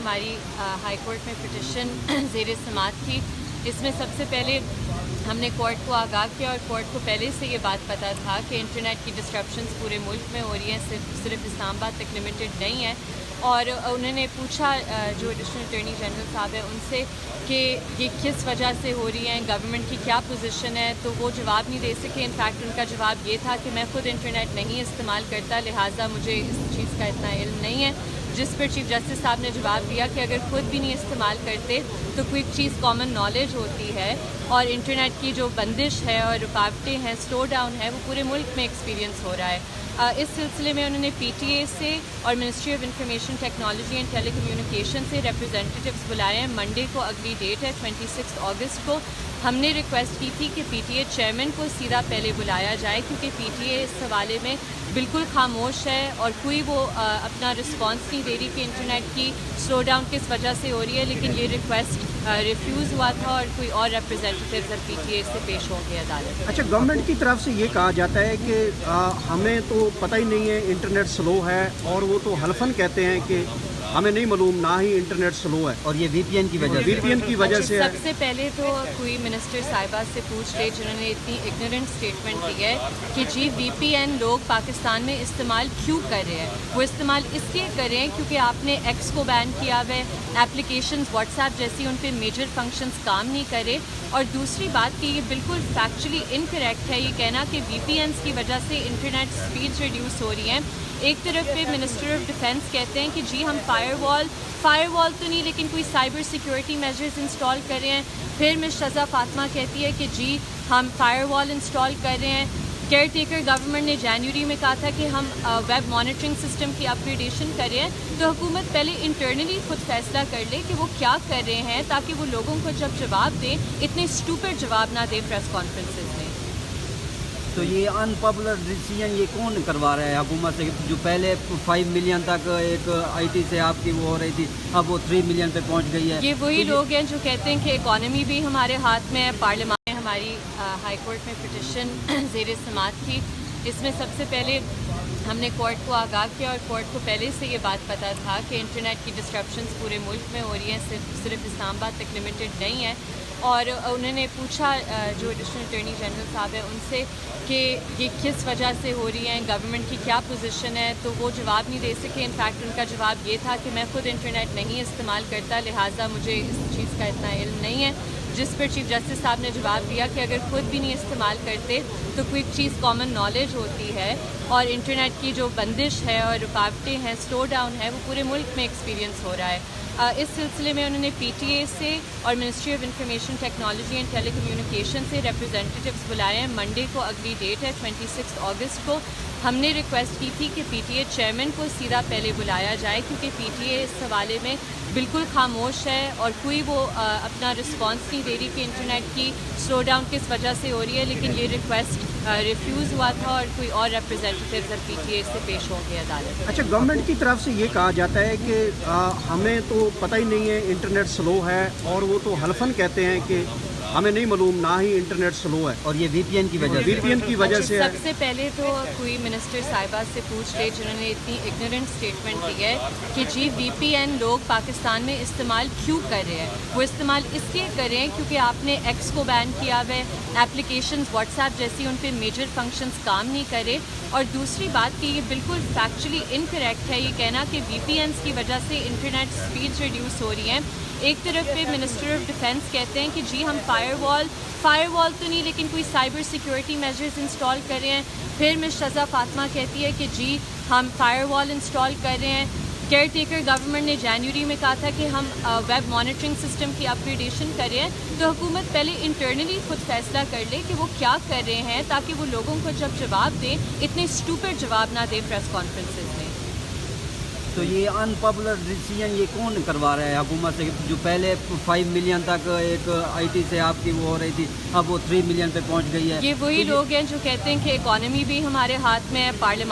हमारी high court में petition ज़ेर समाअत थी। इसमें सबसे पहले हमने कोर्ट को आगाह किया और कोर्ट को पहले से ये बात पता था कि इंटरनेट की डिस्ट्रप्शंस पूरे मुल्क में हो रही हैं, सिर्फ इस्लामाबाद तक लिमिटेड नहीं है। और उन्होंने पूछा जो एडिशनल अटॉर्नी जनरल साहब है उनसे कि ये किस वजह से हो रही हैं, गवर्नमेंट की क्या पोजीशन है, तो वो जवाब नहीं दे सके। इनफैक्ट उनका जवाब ये था कि मैं खुद इंटरनेट नहीं इस्तेमाल करता, लिहाजा मुझे इस चीज़ का इतना इल्म नहीं है। जिस पर चीफ जस्टिस साहब ने जवाब दिया कि अगर खुद भी नहीं इस्तेमाल करते तो कोई चीज़ कॉमन नॉलेज होती है और इंटरनेट की जो बंदिश है और रुकावटें हैं, स्लो डाउन है, वो पूरे मुल्क में एक्सपीरियंस हो रहा है। इस सिलसिले में उन्होंने पीटीए से और ministry of information technology and telecommunication से रिप्रेजेंटेटिव्स बुलाए हैं। मंडे को अगली डेट है 26 अगस्त को। हमने रिक्वेस्ट की थी कि पीटीए चेयरमैन को सीधा पहले बुलाया जाए क्योंकि पीटीए इस हवाले में बिल्कुल खामोश है और कोई वो अपना रिस्पांस नहीं दे रही कि इंटरनेट की स्लो डाउन किस वजह से हो रही है। लेकिन ये रिक्वेस्ट रिफ्यूज़ हुआ था और कोई और रिप्रेजेंटेटिव्स अब पीटीए से पेश होंगे अदालत। अच्छा, गवर्नमेंट की तरफ से ये कहा जाता है कि हमें तो पता ही नहीं है इंटरनेट स्लो है, और वो तो हल्फन कहते हैं कि हमें नहीं मालूम, ना ही इंटरनेट स्लो है और ये वीपीएन की वजह से है। सबसे पहले तो कोई मिनिस्टर साहिबा से पूछ ले जिन्होंने इतनी इग्नोरेंट स्टेटमेंट दी है कि जी वीपीएन लोग पाकिस्तान में इस्तेमाल क्यों कर रहे हैं। वो इस्तेमाल इसलिए कर रहे हैं क्योंकि आपने एक्स को बैन किया हुआ है, एप्लीकेशंस व्हाट्सएप जैसी उन पर मेजर फंक्शंस काम नहीं करे। और दूसरी बात कि ये बिल्कुल फैक्चुअली इनकरेक्ट है ये कहना कि वीपीएन्स की वजह से इंटरनेट स्पीड्स रिड्यूस हो रही हैं। एक तरफ पे मिनिस्टर ऑफ डिफेंस कहते हैं कि जी हम फायरवॉल तो नहीं लेकिन कोई साइबर सिक्योरिटी मेजर्स इंस्टॉल कर रहे हैं। फिर मिस शज़ा फातिमा कहती है कि जी हम फायरवॉल इंस्टॉल कर रहे हैं। केयर टेकर गवर्नमेंट ने जनवरी में कहा था कि हम वेब मॉनिटरिंग सिस्टम की अपग्रेडेशन कर रहे हैं। तो हुकूमत पहले इंटरनली खुद फैसला कर ले कि वो क्या कर रहे हैं ताकि वो लोगों को जब जवाब दें इतने स्टूपिड जवाब ना दें प्रेस कॉन्फ्रेंसेस में। तो ये अनपॉपुलर डिसीजन ये कौन करवा रहा है हुकूमत से? जो पहले 5 मिलियन तक एक आईटी से आपकी वो हो रही थी, अब वो 3 मिलियन पे पहुंच गई है। ये वही लोग हैं जो कहते हैं कि इकॉनमी भी हमारे हाथ में है। पार्लियामेंट में हमारी हाई कोर्ट में पिटिशन ज़ेर समाअत थी। इसमें सबसे पहले हमने कोर्ट को आगाह किया और कोर्ट को पहले से ये बात पता था कि इंटरनेट की डिस्ट्रप्शंस पूरे मुल्क में हो रही हैं, सिर्फ इस्लामाबाद तक लिमिटेड नहीं है। और उन्होंने पूछा जो एडिशनल अटॉर्नी जनरल साहब है उनसे कि ये किस वजह से हो रही हैं, गवर्नमेंट की क्या पोजीशन है, तो वो जवाब नहीं दे सके। इनफैक्ट उनका जवाब ये था कि मैं खुद इंटरनेट नहीं इस्तेमाल करता, लिहाजा मुझे इस चीज़ का इतना इल्म नहीं है। जिस पर चीफ जस्टिस साहब ने जवाब दिया कि अगर खुद भी नहीं इस्तेमाल करते तो कोई चीज़ कॉमन नॉलेज होती है और इंटरनेट की जो बंदिश है और रुकावटें हैं, स्लो डाउन है, वो पूरे मुल्क में एक्सपीरियंस हो रहा है। इस सिलसिले में उन्होंने पीटीए से और ministry of information technology and telecommunication से रिप्रेजेंटेटिव्स बुलाए हैं। मंडे को अगली डेट है 26 अगस्त को। हमने रिक्वेस्ट की थी कि पीटीए चेयरमैन को सीधा पहले बुलाया जाए क्योंकि पीटीए इस हवाले में बिल्कुल खामोश है और कोई वो अपना रिस्पांस नहीं दे रही कि इंटरनेट की स्लो डाउन किस वजह से हो रही है। लेकिन ये रिक्वेस्ट रिफ्यूज़ हुआ था और कोई और रिप्रेजेंटेटिव्स अब पीटीए से पेश होंगे अदालत। अच्छा, गवर्नमेंट की तरफ से ये कहा जाता है कि हमें तो पता ही नहीं है इंटरनेट स्लो है, और वो तो हल्फन कहते हैं कि हमें नहीं मालूम, ना ही इंटरनेट स्लो है और ये वीपीएन की वजह से है। सबसे पहले तो कोई मिनिस्टर साहिबा से पूछ ले जिन्होंने इतनी इग्नोरेंट स्टेटमेंट दी है कि जी वीपीएन लोग पाकिस्तान में इस्तेमाल क्यों कर रहे हैं। वो इस्तेमाल इसलिए कर रहे हैं क्योंकि आपने एक्स को बैन किया हुआ है, एप्लीकेशंस व्हाट्सएप जैसी उन पर मेजर फंक्शंस काम नहीं करे। और दूसरी बात कि ये बिल्कुल फैक्चुअली इनकरेक्ट है ये कहना कि वीपीएन्स की वजह से इंटरनेट स्पीड्स रिड्यूस हो रही हैं। एक तरफ पे मिनिस्टर ऑफ डिफेंस कहते हैं कि जी हम फायरवॉल तो नहीं लेकिन कोई साइबर सिक्योरिटी मेजर्स इंस्टॉल कर रहे हैं। फिर मिस शज़ा फातिमा कहती है कि जी हम फायरवॉल इंस्टॉल कर रहे हैं। केयर टेकर गवर्नमेंट ने जनवरी में कहा था कि हम वेब मॉनिटरिंग सिस्टम की अपग्रेडेशन कर रहे हैं। तो हुकूमत पहले इंटरनली खुद फैसला कर ले कि वो क्या कर रहे हैं ताकि वो लोगों को जब जवाब दें इतने स्टूपिड जवाब ना दें प्रेस कॉन्फ्रेंसेस में। तो ये अनपॉपुलर डिसीजन ये कौन करवा रहा है हुकूमत से? जो पहले 5 मिलियन तक एक आईटी से आपकी वो हो रही थी, अब वो 3 मिलियन पे पहुंच गई है। ये वही लोग हैं जो कहते हैं कि इकॉनमी भी हमारे हाथ में है। पार्लियामेंट